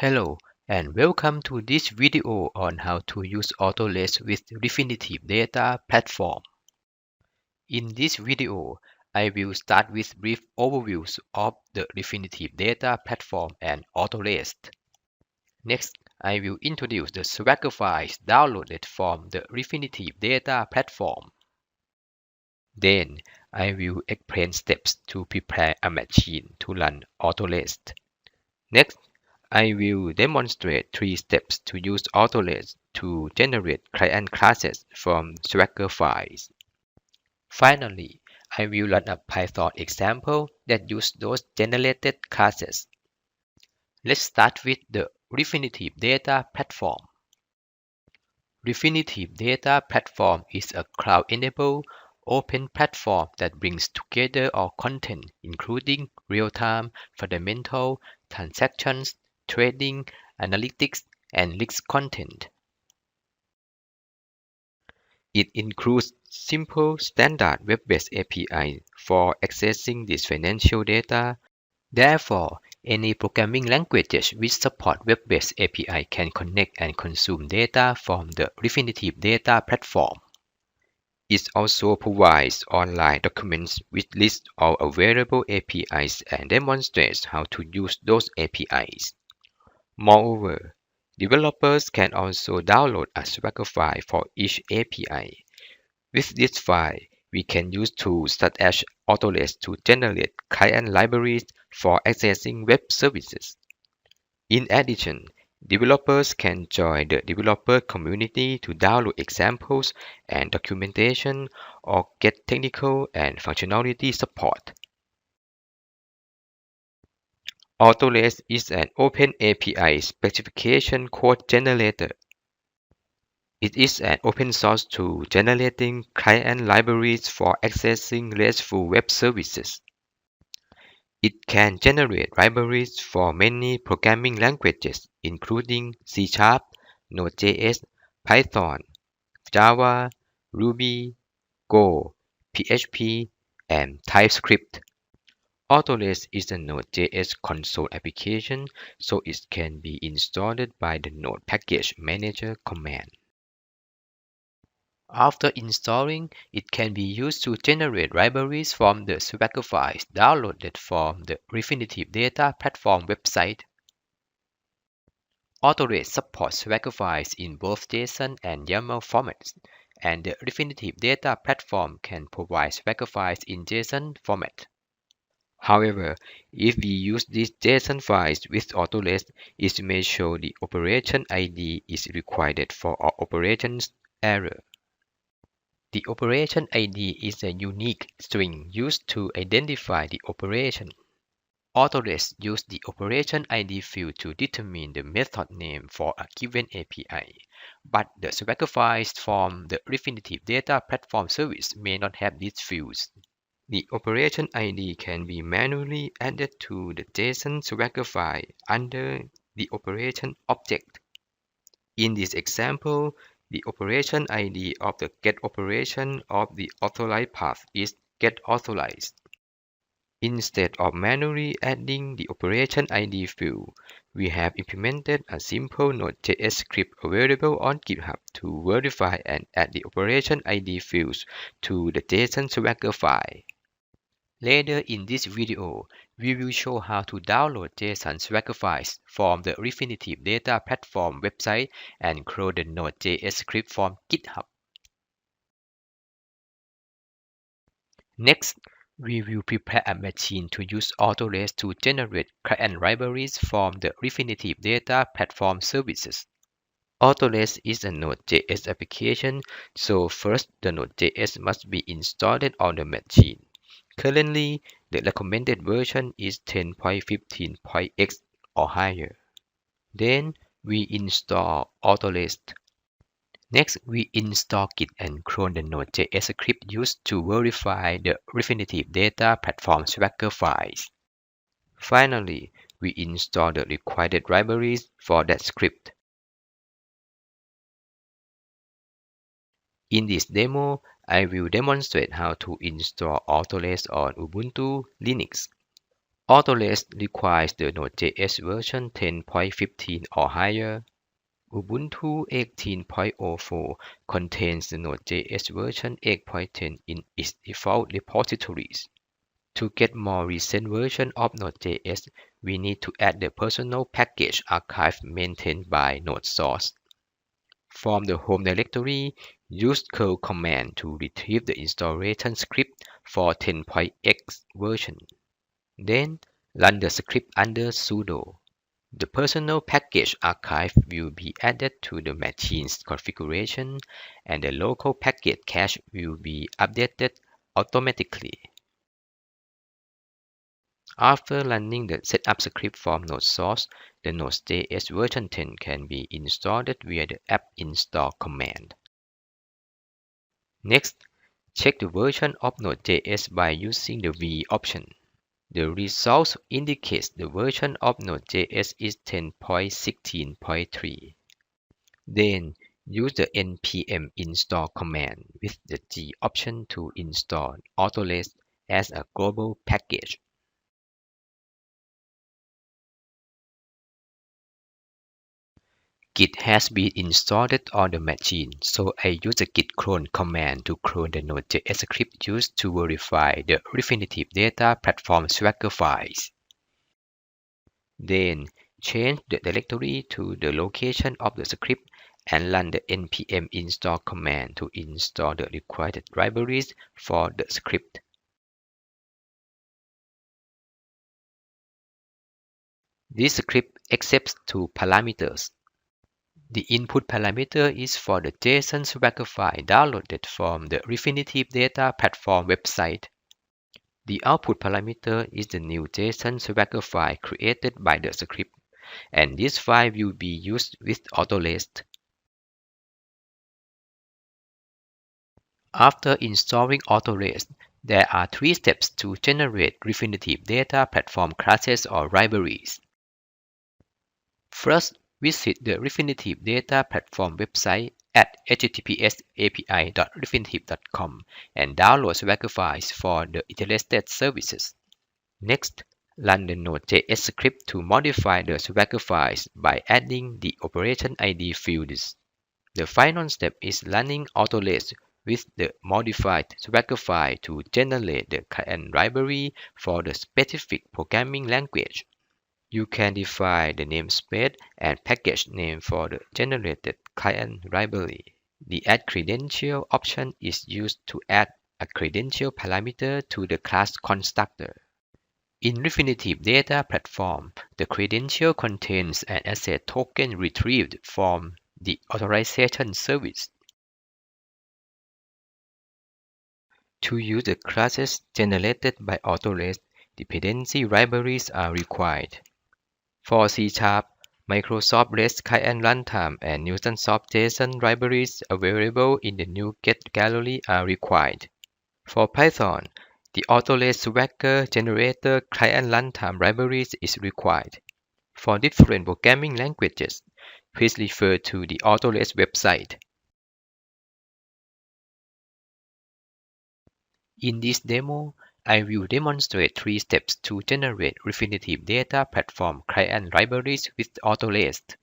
Hello and welcome to this video on how to use Autorest with Refinitiv Data Platform. In this video, I will start with brief overviews of the Refinitiv Data Platform and Autorest. Next, I will introduce the Swagger files downloaded from the Refinitiv Data Platform. Then, I will explain steps to prepare a machine to run Autorest. Next, I will demonstrate 3 steps to use Autorest to generate client classes from Swagger files. Finally, I will run a Python example that uses those generated classes. Let's start with the Refinitiv Data Platform. Refinitiv Data Platform is a cloud-enabled, open platform that brings together all content, including real-time, fundamental, transactions, trading, analytics, and risk content. It includes simple, standard web-based API for accessing this financial data. Therefore, any programming languages which support web-based API can connect and consume data from the Refinitiv Data Platform. It also provides online documents which list all available APIs and demonstrates how to use those APIs. Moreover, developers can also download a Swagger file for each API. With this file, we can use tools such as Autorest to generate client libraries for accessing web services. In addition, developers can join the developer community to download examples and documentation or get technical and functionality support. Autorest is an open API specification code generator. It is an open source tool generating client libraries for accessing RESTful web services. It can generate libraries for many programming languages, including C#, Node.js, Python, Java, Ruby, Go, PHP, and TypeScript. Autorest is a Node.js console application, so it can be installed by the Node Package Manager command. After installing, it can be used to generate libraries from the Swagger files downloaded from the Refinitiv Data Platform website. Autorest supports Swagger files in both JSON and YAML formats, and the Refinitiv Data Platform can provide Swagger files in JSON format. However, if we use these JSON files with Autorest, it may show the operation ID is required for our operations error. The operation ID is a unique string used to identify the operation. Autorest uses the operation ID field to determine the method name for a given API, but the Swagger files from the Refinitiv Data Platform service may not have these fields. The operation ID can be manually added to the JSON Swagger file under the operation object. In this example, the operation ID of the get operation of the authorized path is getAuthorized. Instead of manually adding the operation ID field, we have implemented a simple Node.js script available on GitHub to verify and add the operation ID fields to the JSON Swagger file. Later in this video, we will show how to download JSON Swagger files from the Refinitiv Data Platform website and clone the Node.js script from GitHub. Next, we will prepare a machine to use Autorest to generate client libraries from the Refinitiv Data Platform services. Autorest is a Node.js application, so first the Node.js must be installed on the machine. Currently, the recommended version is 10.15.x or higher. Then we install Autorest. Next, we install Git and clone the Node.js script used to verify the Refinitiv Data Platform Swagger files. Finally, we install the required libraries for that script. In this demo, I will demonstrate how to install Autorest on Ubuntu Linux. Autorest requires the Node.js version 10.15 or higher. Ubuntu 18.04 contains the Node.js version 8.10 in its default repositories. To get more recent version of Node.js, we need to add the personal package archive maintained by Node source. From the home directory, use curl command to retrieve the installation script for 10.x version. Then run the script under sudo. The personal package archive will be added to the machine's configuration, and the local package cache will be updated automatically. After running the setup script from Node source, the Node.js version 10 can be installed via the apt install command. Next, check the version of Node.js by using the v option. The result indicates the version of Node.js is 10.16.3. Then, use the npm install command with the g option to install Autorest as a global package. Git has been installed on the machine, so I use the git clone command to clone the Node.js script used to verify the Refinitiv Data Platform Swagger files. Then, change the directory to the location of the script and run the npm install command to install the required libraries for the script. This script accepts two parameters. The input parameter is for the JSON Swagger file downloaded from the Refinitiv Data Platform website. The output parameter is the new JSON Swagger file created by the script, and this file will be used with Autorest. After installing Autorest, there are three steps to generate Refinitiv Data Platform classes or libraries. First, visit the Refinitiv Data Platform website at https://api.refinitiv.com and download Swagger files for the interested services. Next, run the Node.js script to modify the Swagger files by adding the operation ID fields. The final step is running Autorest with the modified Swagger file to generate the client library for the specific programming language. You can define the namespace and package name for the generated client library. The Add Credential option is used to add a credential parameter to the class constructor. In Refinitiv Data Platform, the credential contains an asset token retrieved from the authorization service. To use the classes generated by Autorest, dependency libraries are required. For C#, Microsoft REST Client Runtime and Newtonsoft JSON libraries available in the NuGet gallery are required. For Python, the Autorest Swagger Generator Client Runtime libraries is required. For different programming languages, please refer to the Autorest website. In this demo, I will demonstrate three steps to generate Refinitiv Data Platform client libraries with Autorest.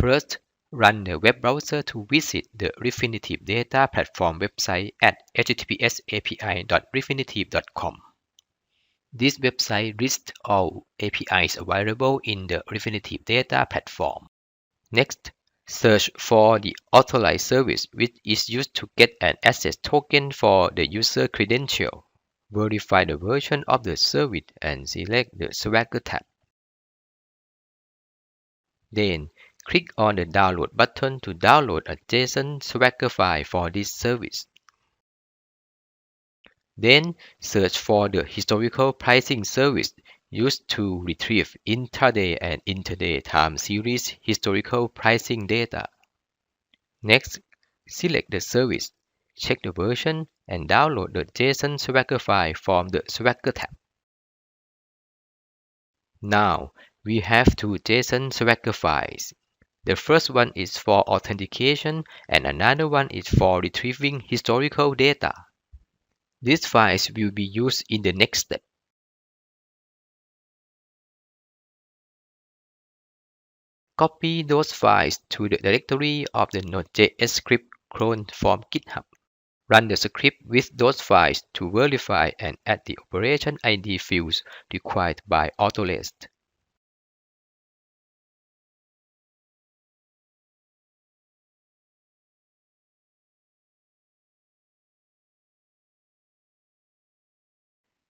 First, run the web browser to visit the Refinitiv Data Platform website at https://api.refinitiv.com. This website lists all APIs available in the Refinitiv Data Platform. Next, search for the authorized service, which is used to get an access token for the user credential. Verify the version of the service and select the Swagger tab. Then, click on the Download button to download a JSON Swagger file for this service. Then, search for the historical pricing service used to retrieve intraday and intraday time series historical pricing data. Next, select the service, check the version, and download the JSON Swagger file from the Swagger tab. Now, we have two JSON Swagger files. The first one is for authentication and another one is for retrieving historical data. These files will be used in the next step. Copy those files to the directory of the Node.js script cloned from GitHub. Run the script with those files to verify and add the operation ID fields required by Autorest.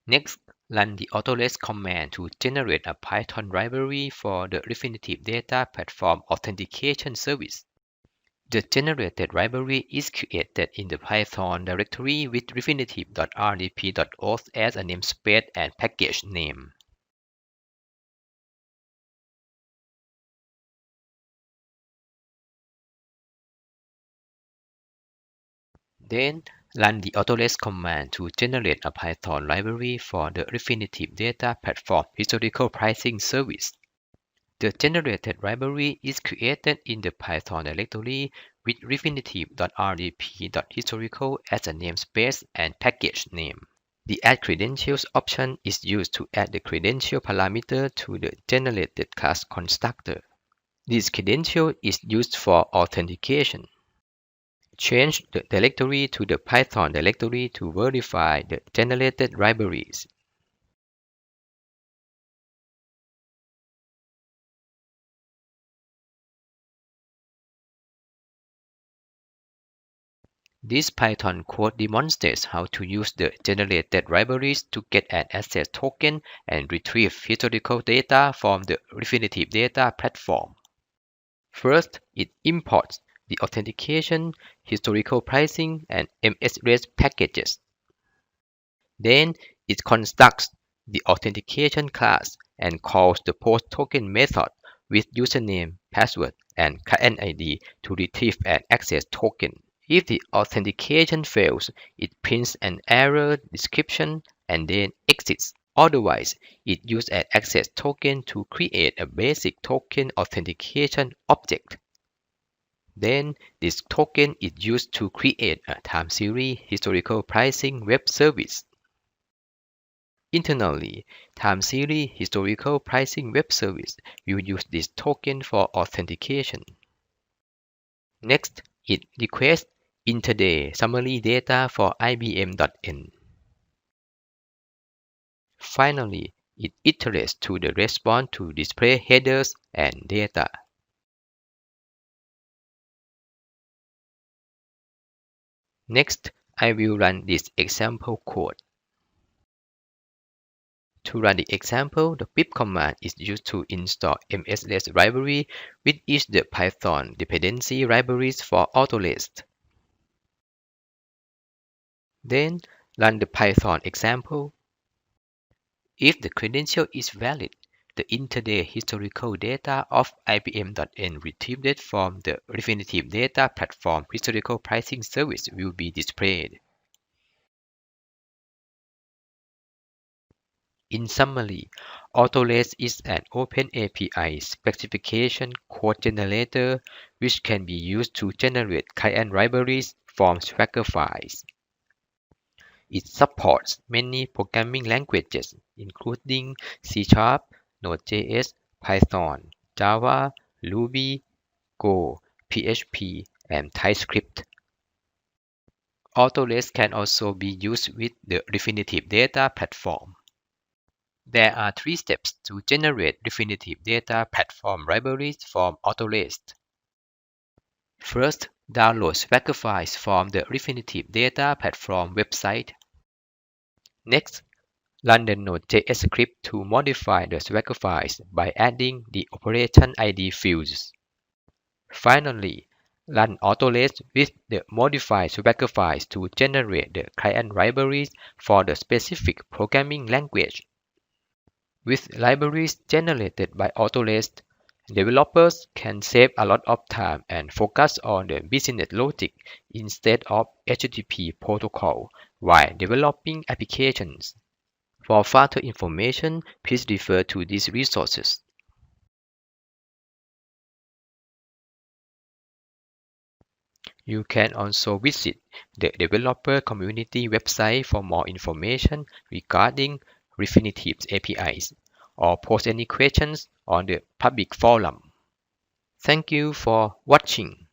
Next, run the Autorest command to generate a Python library for the Refinitiv Data Platform authentication service. The generated library is created in the Python directory with refinitiv.rdp.auth as a namespace and package name. Then, run the Autorest command to generate a Python library for the Refinitiv Data Platform historical pricing service. The generated library is created in the Python directory with refinitiv.rdp.historical as a namespace and package name. The Add Credentials option is used to add the credential parameter to the generated class constructor. This credential is used for authentication. Change the directory to the Python directory to verify the generated libraries. This Python code demonstrates how to use the generated libraries to get an access token and retrieve historical data from the Refinitiv Data Platform. First, it imports the authentication, historical pricing, and MSRES packages. Then, it constructs the authentication class and calls the post token method with username, password, and client ID to retrieve an access token. If the authentication fails, it prints an error description and then exits. Otherwise, it uses an access token to create a basic token authentication object. Then, this token is used to create a time series historical pricing web service. Internally, time series historical pricing web service will use this token for authentication. Next, it requests intraday summary data for IBM.N. Finally, it iterates to the response to display headers and data. Next, I will run this example code. To run the example, the pip command is used to install MSRES library, which is the Python dependency libraries for Autorest. Then, run the Python example. If the credential is valid, the intraday historical data of IBM.N retrieved from the Refinitiv Data Platform historical pricing service will be displayed. In summary, Autorest is an open API specification code generator which can be used to generate client libraries from Swagger files. It supports many programming languages, including C#, Node.js, Python, Java, Ruby, Go, PHP, and TypeScript. Autorest can also be used with the Refinitiv Data Platform. There are 3 steps to generate Refinitiv Data Platform libraries from Autorest. First, download Swagger files from the Refinitiv Data Platform website. Next, run the Node.js script to modify the Swagger files by adding the operation ID fields. Finally, run Autorest with the modified Swagger files to generate the client libraries for the specific programming language. With libraries generated by Autorest, developers can save a lot of time and focus on the business logic instead of HTTP protocol while developing applications. For further information, please refer to these resources. You can also visit the developer community website for more information regarding Refinitiv's APIs or post any questions on the public forum. Thank you for watching.